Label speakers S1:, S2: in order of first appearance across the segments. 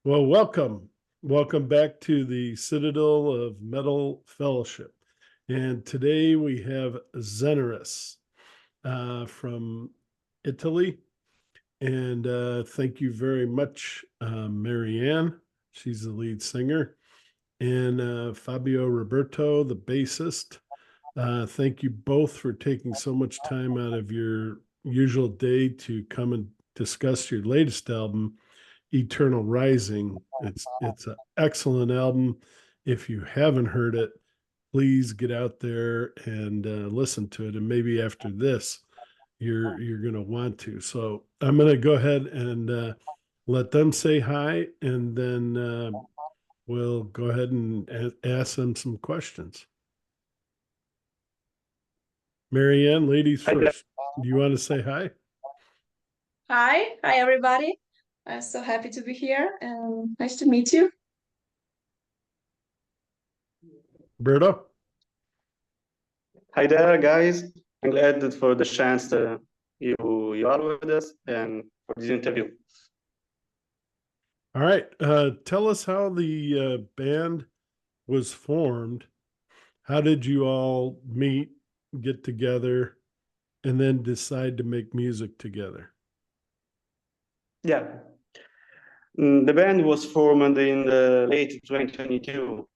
S1: Well, welcome. Welcome back to the Citadel of Metal Fellowship. And today we have Xeneris from Italy. And thank you very much, Marianne. She's the lead singer. And Fabio Roberto, the bassist. Thank you both for taking so much time out of your usual day to come and discuss your latest album, Eternal Rising. It's an excellent album. If you haven't heard it, please get out there and listen to it. And maybe after this, you're going to want to. So I'm going to go ahead and let them say hi, and then we'll go ahead and ask them some questions. Marianne, ladies
S2: Hi there.
S1: first. Do you want to say hi?
S3: Hi everybody. I'm so happy to be here and nice to meet you.
S1: Berto?
S2: Hi there, guys. I'm glad that for the chance you are with us and for this interview.
S1: All right. Tell us how the band was formed. How did you all meet, get together, and then decide to make music together?
S2: Yeah. The band was formed in the late 2022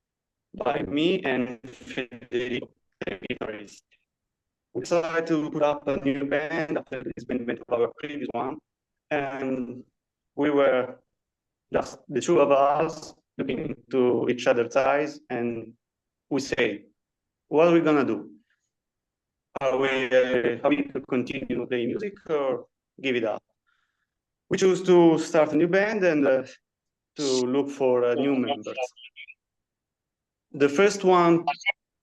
S2: by me and Federico, the guitarist. We decided to put up a new band after the disbandment of our previous one, and we were just the two of us looking into each other's eyes, and we say, what are we gonna do? Are we to continue playing music or give it up? We choose to start a new band and to look for new members. The first one,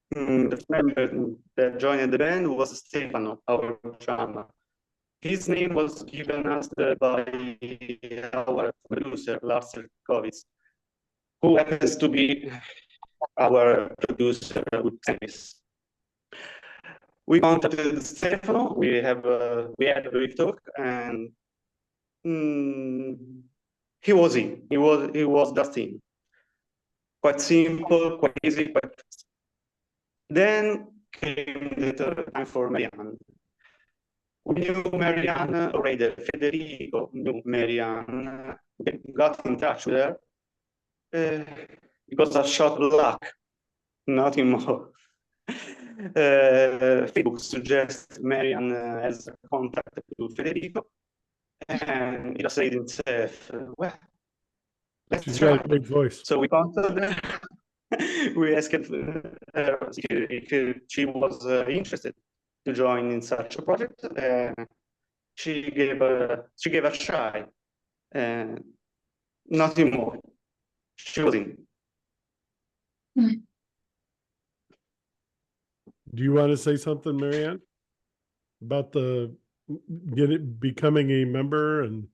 S2: the member that joined the band was Stefano, our drummer. His name was given us by our producer, Lars Kovic, who happens to be our producer with Xeneris. We contacted Stefano. We had a brief talk, and he was in. He was just in. Quite simple, quite easy, quite fast. Then came the time for Marianne. We knew Marianne already. Federico knew Marianne. Got in touch with her because of short luck, nothing more. Facebook suggests Marianne as a contact to Federico, and he just said himself, well, let's try.
S1: Got a big voice.
S2: So we contacted her. We asked her if she was interested to join in such a project. She gave a try, and nothing more. She was in.
S1: Do you want to say something, Marianne, about becoming a member and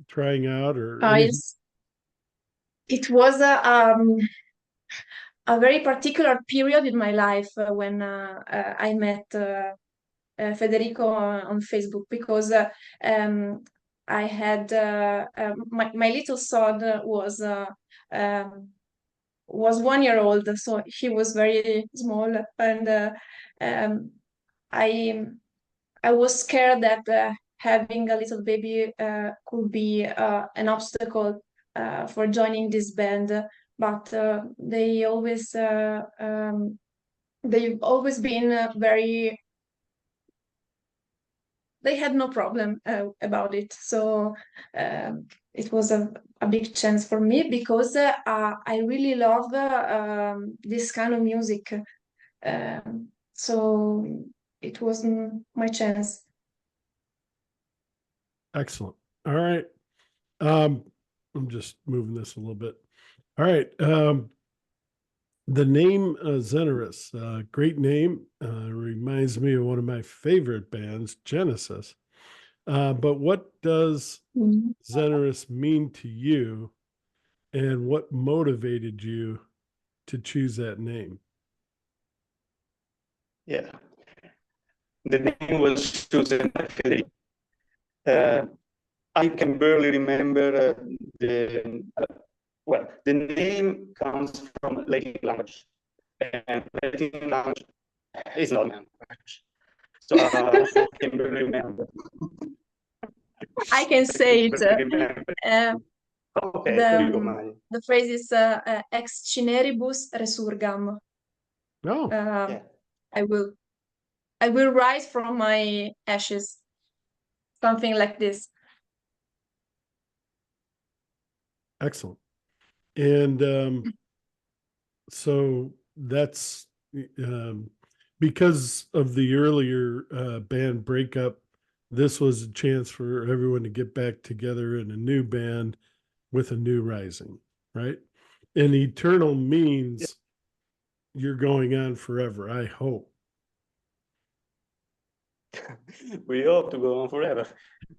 S1: trying out, or
S3: Yes. It was a very particular period in my life when I met Federico on Facebook because I had my little son was 1 year old, so he was very small, and um, I I was scared that having a little baby could be an obstacle for joining this band, but they've always been very. They had no problem about it, so it was a big chance for me because I really love this kind of music. So it was my chance.
S1: excellent. All right. I'm just moving this a little bit. All right. The name Xeneris, great name. Reminds me of one of my favorite bands, Genesis. But what does Xeneris mean to you, and what motivated you to choose that name?
S2: Yeah. The name was chosen by Federico. I can barely remember the name comes from Latin language, and Latin language is not language. So I can barely remember.
S3: I can say it.
S2: Okay, there you go, Mari.
S3: The phrase is ex cineribus resurgam.
S1: Oh,
S2: Yeah.
S3: I will rise from my ashes. Something like this.
S1: excellent. And so that's because of the earlier band breakup, this was a chance for everyone to get back together in a new band with a new rising, right? And eternal means you're going on forever, I hope.
S2: We hope to go on forever.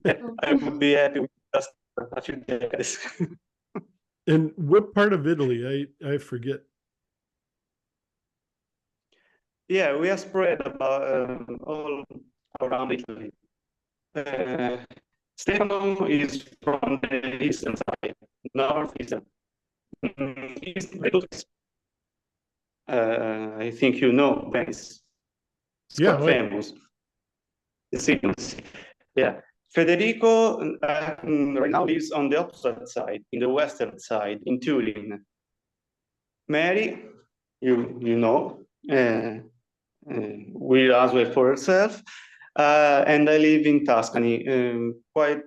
S2: I would be happy with just a few decades.
S1: And what part of Italy? I forget.
S2: Yeah, we are spread about all around Italy. Stefano is from the eastern side, northeastern. I think you know Venice. It's
S1: Yeah,
S2: quite
S1: right.
S2: famous. The cities. Yeah. Federico right now lives on the opposite side, in the western side, in Turin. Mary, you know, will as well for herself. And I live in Tuscany, quite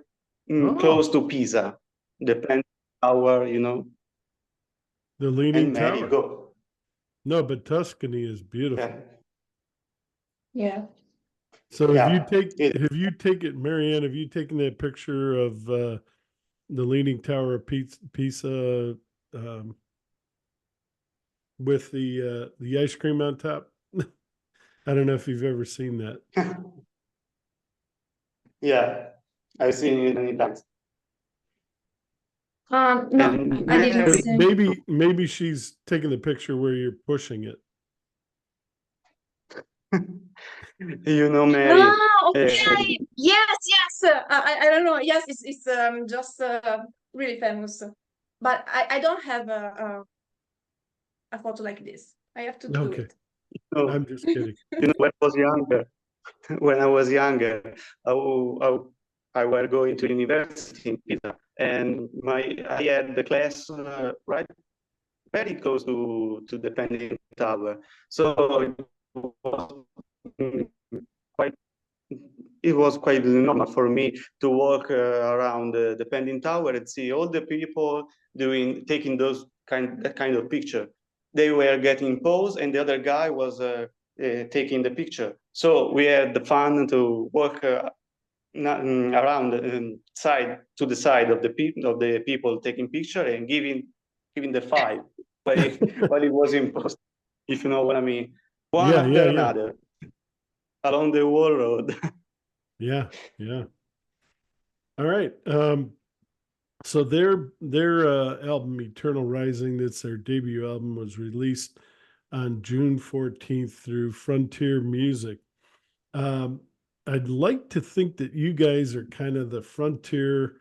S2: close to Pisa, the Pent Tower, you know.
S1: The Leaning
S2: And Mary,
S1: Tower.
S2: go.
S1: No, but Tuscany is beautiful.
S2: Yeah.
S3: Yeah.
S1: So
S2: Yeah,
S1: have you taken, Marianne, have you taken that picture of the Leaning Tower of Pisa with the ice cream on top? I don't know if you've ever seen that.
S2: Yeah, I've seen it many times.
S3: No,
S2: And
S3: I didn't
S2: Mary,
S3: see.
S1: Maybe she's taking the picture where you're pushing it.
S2: you know, Mary.
S3: Ah, okay. Yes, yes. I don't know. Yes, it's just really famous. But I don't have a photo like this. I have to do
S1: Okay,
S3: it.
S2: No,
S1: I'm just kidding.
S2: you know, when I was younger, I was going to university in Pisa, and I had the class right very close to the Pending Tower. So quite it was quite normal for me to walk around the Pending Tower and see all the people taking that kind of picture. They were getting pose, and the other guy was taking the picture. So we had the fun to walk around the side of the people taking picture and giving the five while it was imposed, if you know what I mean. One
S1: Yeah,
S2: after
S1: yeah, yeah,
S2: another along the wall road.
S1: yeah, yeah. All right. So their album Eternal Rising, that's their debut album, was released on June 14th through Frontier Music. Um, I'd like to think that you guys are kind of the Frontier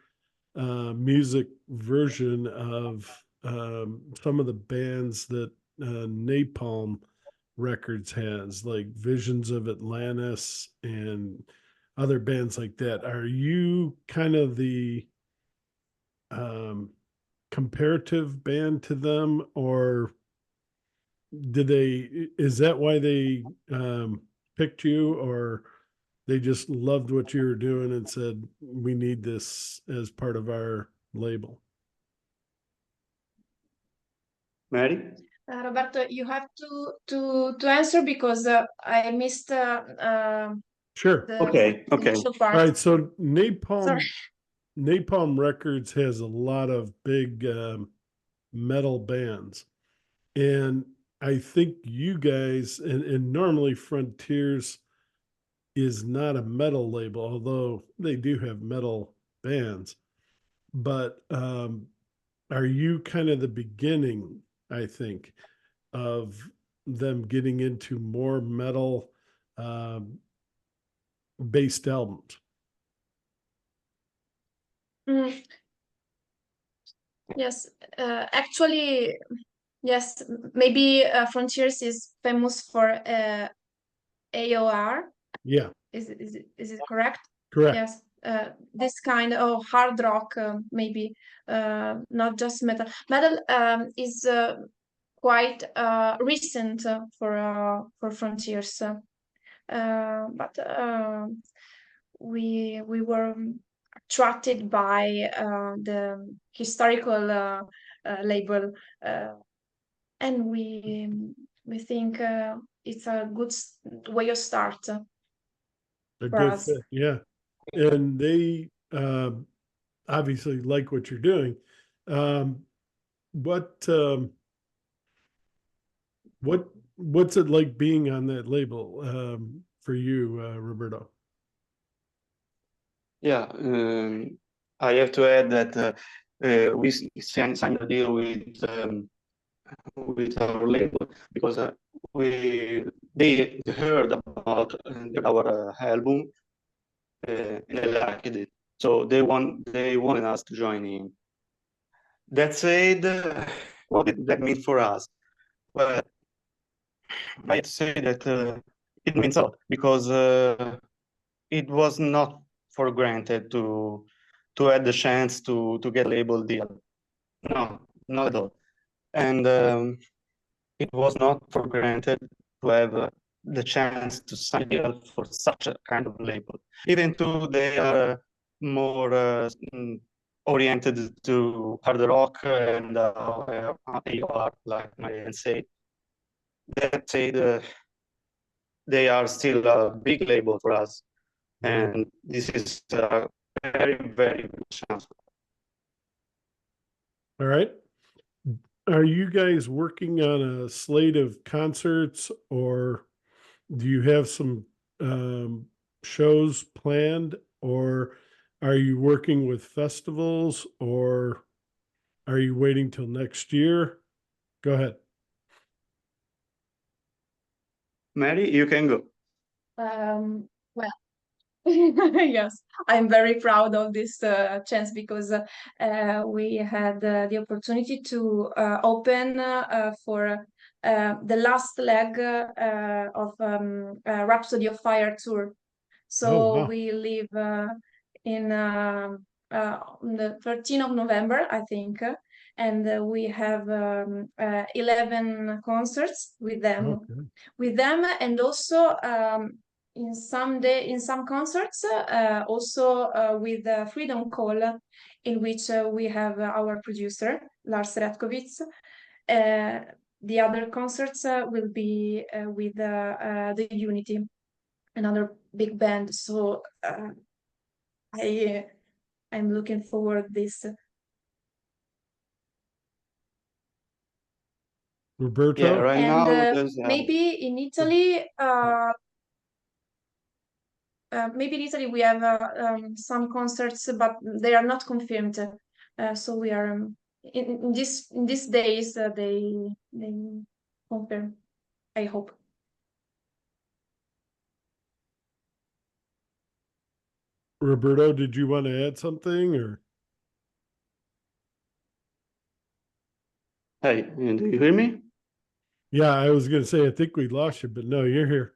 S1: music version of some of the bands that Napalm Records has, like Visions of Atlantis and other bands like that. Are you kind of the um, comparative band to them, or is that why they picked you, or they just loved what you were doing and said, we need this as part of our label?
S2: Mary?
S3: Roberto, you have to answer because I missed
S1: Sure.
S3: the
S2: Okay.
S3: initial
S1: All
S3: part.
S1: right. So
S3: Sorry.
S1: Napalm Records has a lot of big metal bands. And I think you guys, and normally Frontiers is not a metal label, although they do have metal bands. But are you kind of the beginning, I think, of them getting into more metal um, based albums?
S3: Mm, Yes, actually, yes, maybe Frontiers is famous for AOR.
S1: Yeah,
S3: Is it correct?
S1: correct.
S3: Yes, this kind of hard rock, maybe not just metal. Metal is quite recent for Frontiers, but we were attracted by the historical label, and we think it's a good way of start
S1: A
S3: for
S1: good
S3: us.
S1: fit. Yeah. And they obviously like what you're doing. Um, what what's it like being on that label for you, Roberto?
S2: Yeah, I have to add that we signed a deal with our label because they heard about our album and they liked it, so they wanted us to join in. That said, what did that mean for us? Well, I have to say that it means a lot because it was not for granted to have the chance to get a label deal. No, not at all. And it was not for granted to have the chance to sign a deal for such a kind of label. Even though they are more oriented to hard rock and AR, like Marianne said, that said, they are still a big label for us. And this is a very, very good chance.
S1: All right. Are you guys working on a slate of concerts, or do you have some shows planned, or are you working with festivals, or are you waiting till next year? Go ahead.
S2: Mary, you can go.
S3: Well, yes, I'm very proud of this chance because we had the opportunity to open for the last leg of Rhapsody of Fire tour.
S1: Oh,
S3: So
S1: wow.
S3: we live on the 13th of November, I think, and we have 11 concerts
S1: Okay.
S3: with them, and also in some concerts, also with Freedom Call, in which we have our producer Lars Retkovits. The other concerts will be with the Unity, another big band. So I I'm looking forward this.
S2: Yeah,
S1: Roberto?
S2: right
S3: And
S2: now there's
S3: maybe in Italy, we have some concerts, but they are not confirmed. So we are in these days they confirm. I hope.
S1: Roberto, did you want to add something, or?
S2: hey, do you hear me?
S1: Yeah, I was going to say, I think we lost you, but no, you're here.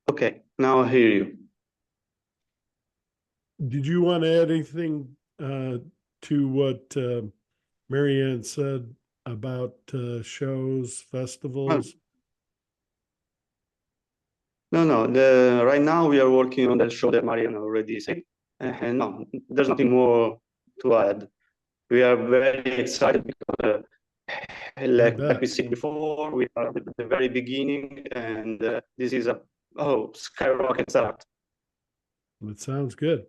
S2: Okay, now I hear you.
S1: Did you want to add anything to what Marianne said about shows,
S2: Well,
S1: festivals?
S2: no. Right now we are working on that show that Marianne already said. And no, there's nothing more to add. We are very excited because,
S1: I
S2: like
S1: bet.
S2: we said before, we are at the very beginning, and this is a skyrocket start.
S1: That sounds good.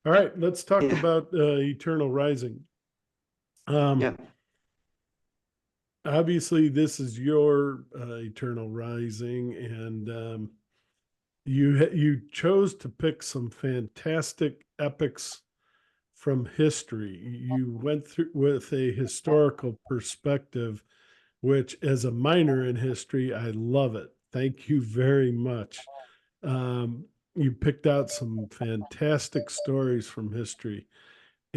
S1: All right, let's talk
S2: Yeah,
S1: about Eternal Rising.
S2: yeah.
S1: Obviously, this is your Eternal Rising, and you chose to pick some fantastic epics from history. You went through with a historical perspective, which, as a minor in history, I love it. Thank you very much. You picked out some fantastic stories from history,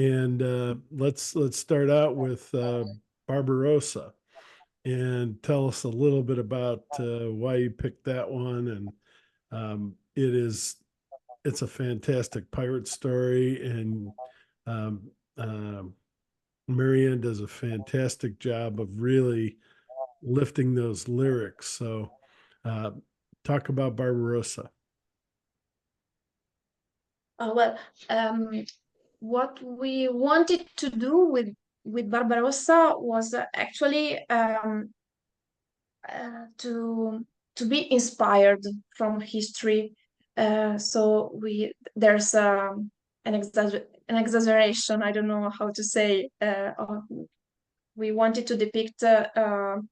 S1: And let's start out with Barbarossa, and tell us a little bit about why you picked that one. And it's a fantastic pirate story, and um, Marianne does a fantastic job of really lifting those lyrics. So, uh, talk about Barbarossa.
S3: Well, what we wanted to do with Barbarossa was actually to be inspired from history. So there's an exaggeration. I don't know how to say. We wanted to depict the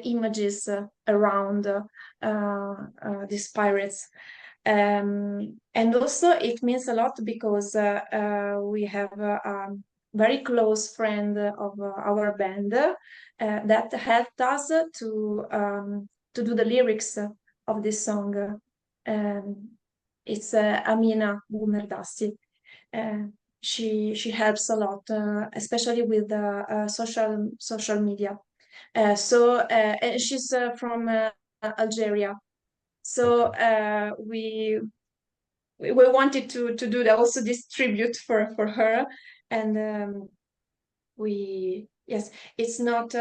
S3: images around these pirates. And also it means a lot because we have a very close friend of our band that helped us to do the lyrics of this song. It's Amina Bumerdassi. Uh, she helps a lot, especially with social media. And she's from Algeria. So we wanted to do also this tribute for her, and we yes, it's not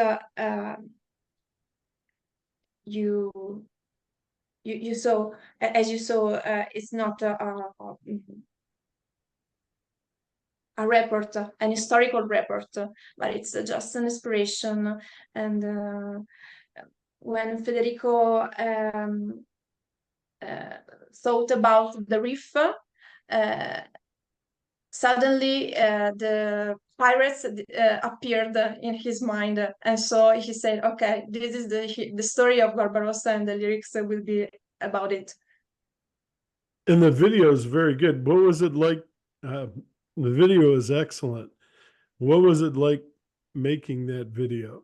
S3: you you saw, as you saw, it's not a report, an historical report, but it's just an inspiration. And when Federico thought about the riff, suddenly the pirates appeared in his mind, and so he said, "Okay, this is the story of Barbarossa, and the lyrics will be about it."
S1: And the video is very good. What was it like? The video is excellent. What was it like making that video?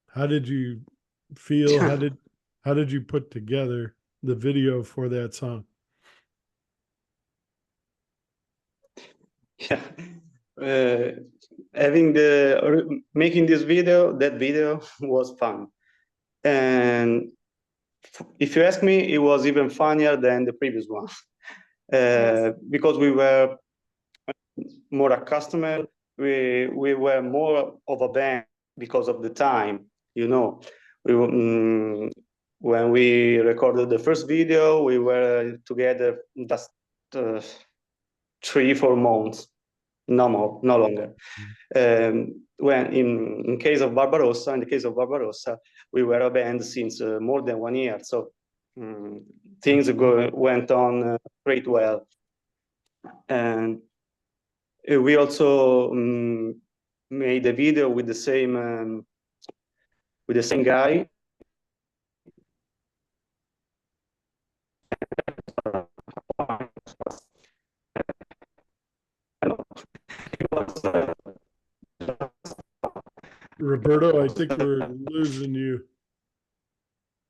S1: How did you feel? How did you put together the video for that song?
S2: Yeah. Making this video, that video was fun. And if you ask me, it was even funnier than the previous one.
S3: Yes.
S2: Because we were more accustomed, we were more of a band because of the time, you know. When we recorded the first video, we were together just 3-4 months, no more, no longer. When in the case of Barbarossa, we were a band since more than 1 year. So things went on great well. And we also made a video with the same guy.
S1: Roberto, I think we're losing you.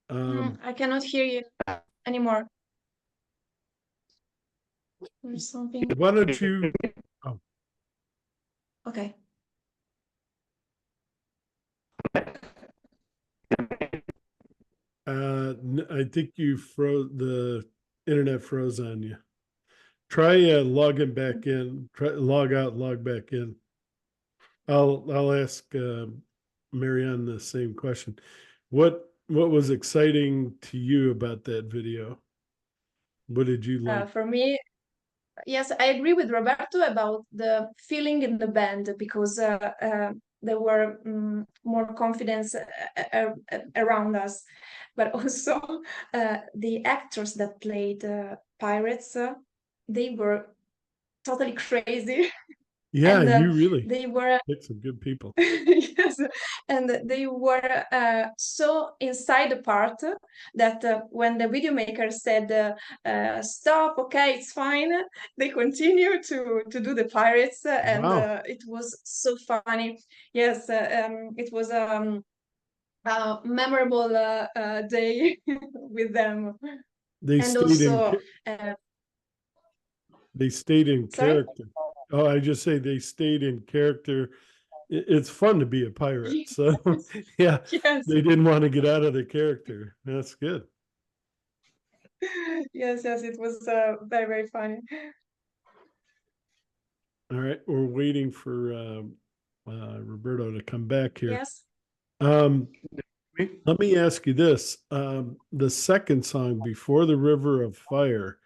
S3: I cannot hear you anymore. There's something.
S1: Why don't you? Oh.
S3: Okay.
S1: I think the internet froze on you. Try logging back in. Try log out, log back in. I'll ask Marianne the same question. What was exciting to you about that video? What did you like?
S3: For me, yes, I agree with Roberto about the feeling in the band, because there were more confidence around us, but also the actors that played pirates, they were totally crazy.
S1: Yeah,
S3: And
S1: you really
S3: they were
S1: picked some good people.
S3: yes, and they were so inside the part that when the video maker said stop, okay, it's fine, they continue to do the pirates, and
S1: Wow.
S3: it was so funny. Yes, it was a memorable day with them.
S1: They
S3: And
S1: stayed in
S3: also
S1: they stayed in
S3: sorry.
S1: character. Oh, I just say they stayed in character. It's fun to be a pirate. So yeah,
S3: Yes,
S1: they didn't want to get out of their character. That's good.
S3: yes, it was very, very funny.
S1: All right, we're waiting for Roberto to come back here.
S3: Yes.
S1: Um,
S2: Me?
S1: let me ask you this: the second song, "Before the River of Fire,"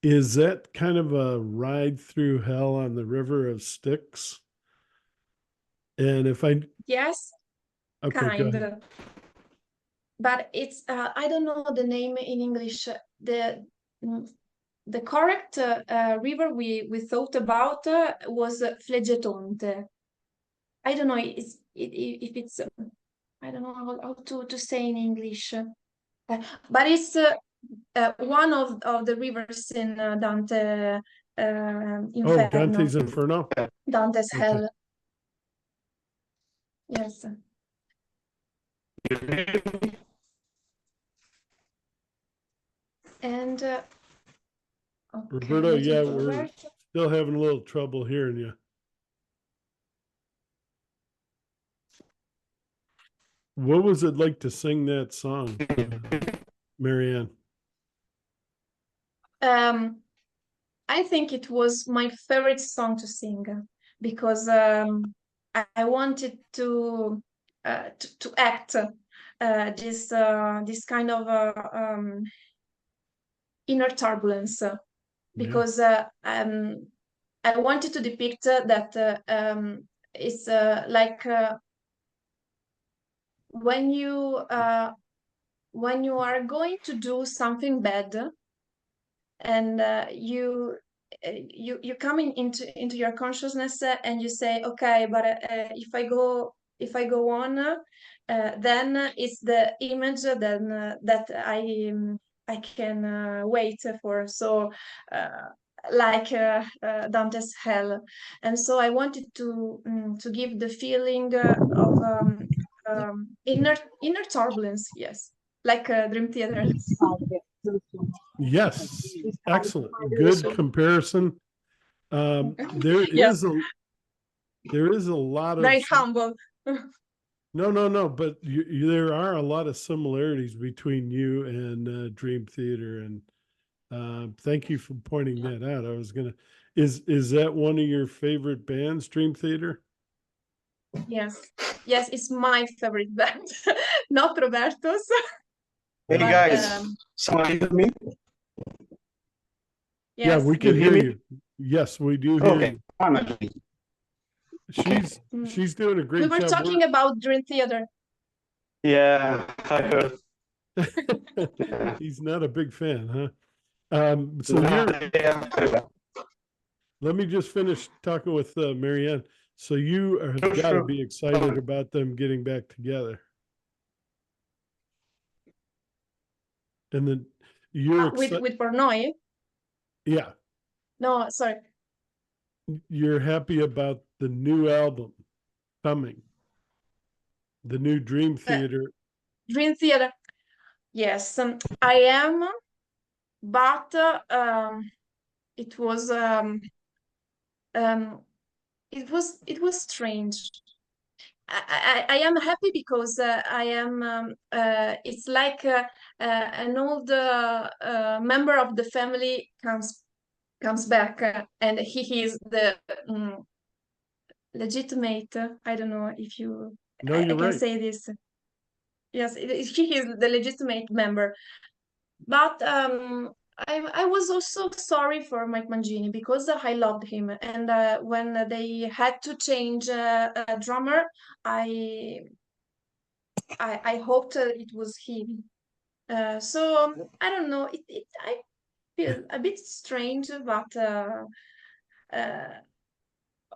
S1: is that kind of a ride through hell on the River of Styx? And if I
S3: Yes,
S1: okay, go ahead.
S3: kind. But it's I don't know the name in English. Mm, the correct river we thought about was Flegetonte. I don't know if it's I don't know how to say in English, but it's one of the rivers in Dante
S1: Oh,
S3: Inferno,
S1: Dante's Inferno.
S3: Dante's
S1: Okay.
S3: Hell. Yes. And
S1: Roberto,
S3: okay,
S1: yeah, we're
S3: Roberto.
S1: still having a little trouble hearing you. What was it like to sing that song, Marianne?
S3: Um, I think it was my favorite song to sing because I wanted to act this kind of inner turbulence
S1: Yeah.
S3: because I wanted to depict that it's like when you are going to do something bad and you coming into your consciousness and you say, okay, but if I go on, then it's the image then that I can wait for. So like Dante's Hell, and so I wanted to give the feeling of inner turbulence, yes, like Dream Theater.
S1: Yes. Excellent. Good comparison. There
S3: Yeah,
S1: is a lot of
S3: very humble.
S1: no, but there are a lot of similarities between you and Dream Theater, and thank you for pointing that out. I was gonna, is that one of your favorite bands, Dream Theater?
S3: Yes, yes, it's my favorite band, not Roberto's,
S2: Hey
S3: but
S2: guys, someone hear me?
S1: Yeah,
S3: yes.
S1: we
S2: You
S1: can
S2: hear
S1: hear
S2: me?
S1: you. Yes, we do hear
S2: Okay,
S1: you.
S2: finally.
S1: She's
S3: Mm.
S1: she's doing a
S3: We
S1: great
S3: were
S1: job.
S3: talking about Dream Theater.
S2: Yeah, I heard. Yeah.
S1: He's not a big fan, huh? So
S2: Yeah.
S1: let me just finish talking with Marianne. So you have
S2: Sure,
S1: got to
S2: sure.
S1: be excited about them getting back together. And then you're
S3: With
S1: excited.
S3: Pornoy.
S1: Yeah,
S3: No, sorry.
S1: you're happy about the new album coming, the new Dream
S3: Uh,
S1: Theater.
S3: Dream Theater. Yes, I am, but it was um, um, it was strange. I am happy because I am it's like an old member of the family comes back and he is the legitimate. I don't know if you
S1: No,
S3: I
S1: you're
S3: can
S1: right.
S3: say this. Yes, he is the legitimate member. But I was also sorry for Mike Mangini because I loved him, and when they had to change a drummer, I I hoped it was him. So I don't know. I feel a bit strange, but uh,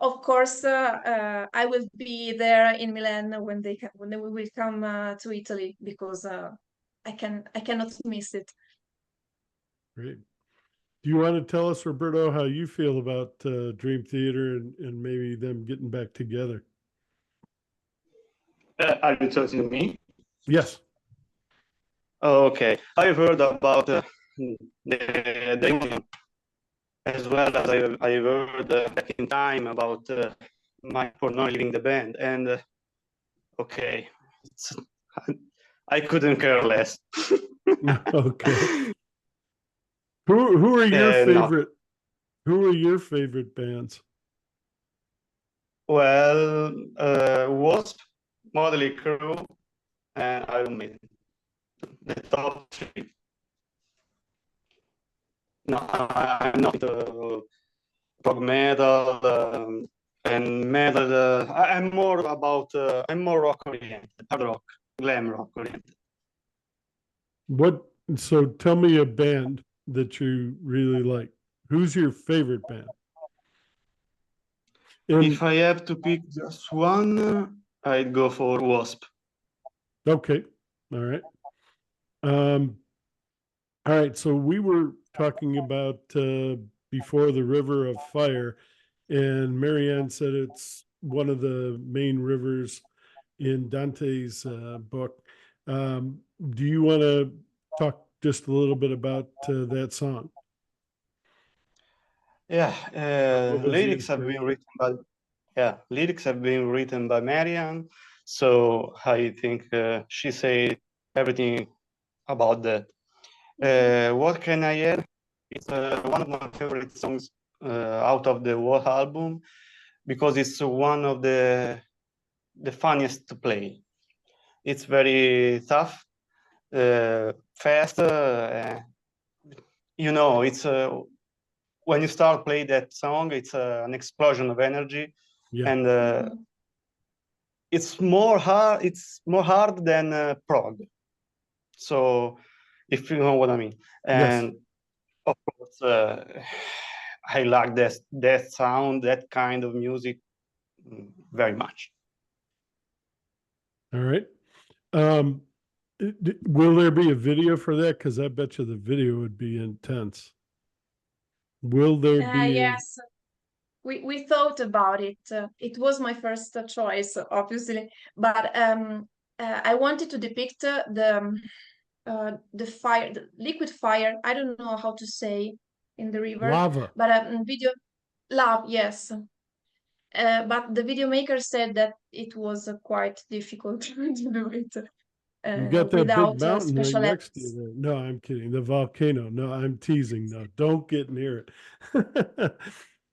S3: of course I will be there in Milan when they will come to Italy because I cannot miss it.
S1: Great. Do you want to tell us, Roberto, how you feel about Dream Theater and maybe them getting back together?
S2: Are you talking to me?
S1: Yes.
S2: Okay, I've heard about the union, as well as I heard back in time about Mike Portnoy leaving the band, and okay, I couldn't care less.
S1: Okay. Who are your
S2: No.
S1: favorite? Who are your favorite bands?
S2: Well, Wasp, Motley Crue, and Iron Maiden. The top three. No, I'm not prog metal and metal. I'm more about. I'm more rock oriented, hard rock, glam rock oriented.
S1: What? So tell me a band that you really like. Who's your favorite band?
S2: If I have to pick just one, I'd go for Wasp.
S1: Okay. All right. All right. So we were talking about Before the River of Fire, and Marianne said it's one of the main rivers in Dante's book. Do you want to talk just a little bit about that song?
S2: Yeah, lyrics have
S1: inspiration?
S2: been written by Marianne, so I think she said everything about that. What can I add? It's one of my favorite songs out of the whole album because it's one of the funniest to play. It's very tough, fast. It's when you start play that song, it's an explosion of energy,
S1: Yeah.
S2: and it's more hard. It's more hard than prog. So, if you know what I mean,
S1: Yes.
S2: and of course, I like that sound, that kind of music very much.
S1: All right. Will there be a video for that? Because I bet you the video would be intense. Will there be?
S3: Yes, we thought about it. It was my first choice, obviously, but I wanted to depict the fire, the liquid fire. I don't know how to say in the river,
S1: Lava.
S3: but video love, yes. But the video maker said that it was quite difficult to do it
S1: You got that big
S3: without
S1: mountain right
S3: special
S1: next to you
S3: effects.
S1: there. No, I'm kidding. The volcano. No, I'm teasing. No, don't get near it.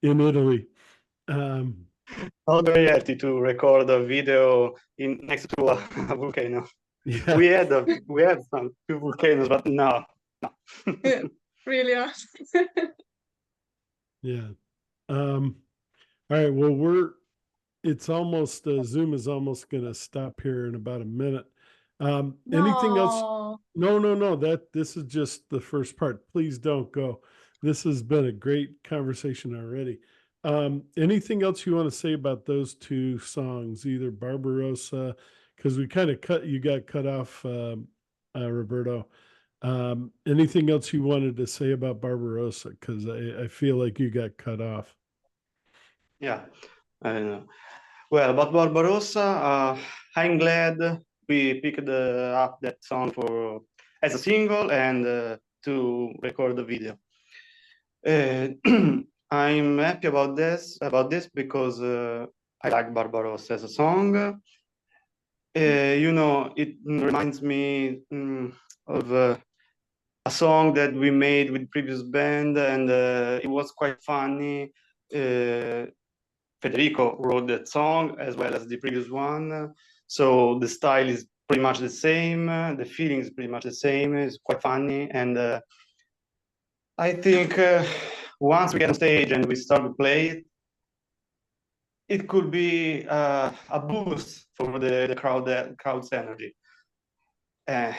S1: In Italy.
S2: Not very healthy to record a video in next to a volcano.
S1: Yeah.
S2: We had some two volcanoes, but no.
S3: Really not.
S1: Yeah. All right. Well, it's almost Zoom is almost going to stop here in about a minute. Anything else?
S3: No.
S1: No. This is just the first part. Please don't go. This has been a great conversation already. Anything else you want to say about those two songs, either Barbarossa, because you got cut off, Roberto. Anything else you wanted to say about Barbarossa? Because I feel like you got cut off.
S2: Yeah, I know. Well, about Barbarossa, I'm glad we picked up that song as a single and to record the video. I'm happy about this because I like Barbarossa as a song. It reminds me of a song that we made with previous band, and it was quite funny. Federico wrote that song as well as the previous one, so the style is pretty much the same. The feeling is pretty much the same. It's quite funny, and I think once we get on stage and we start to play it, it could be a boost for the crowd's energy. I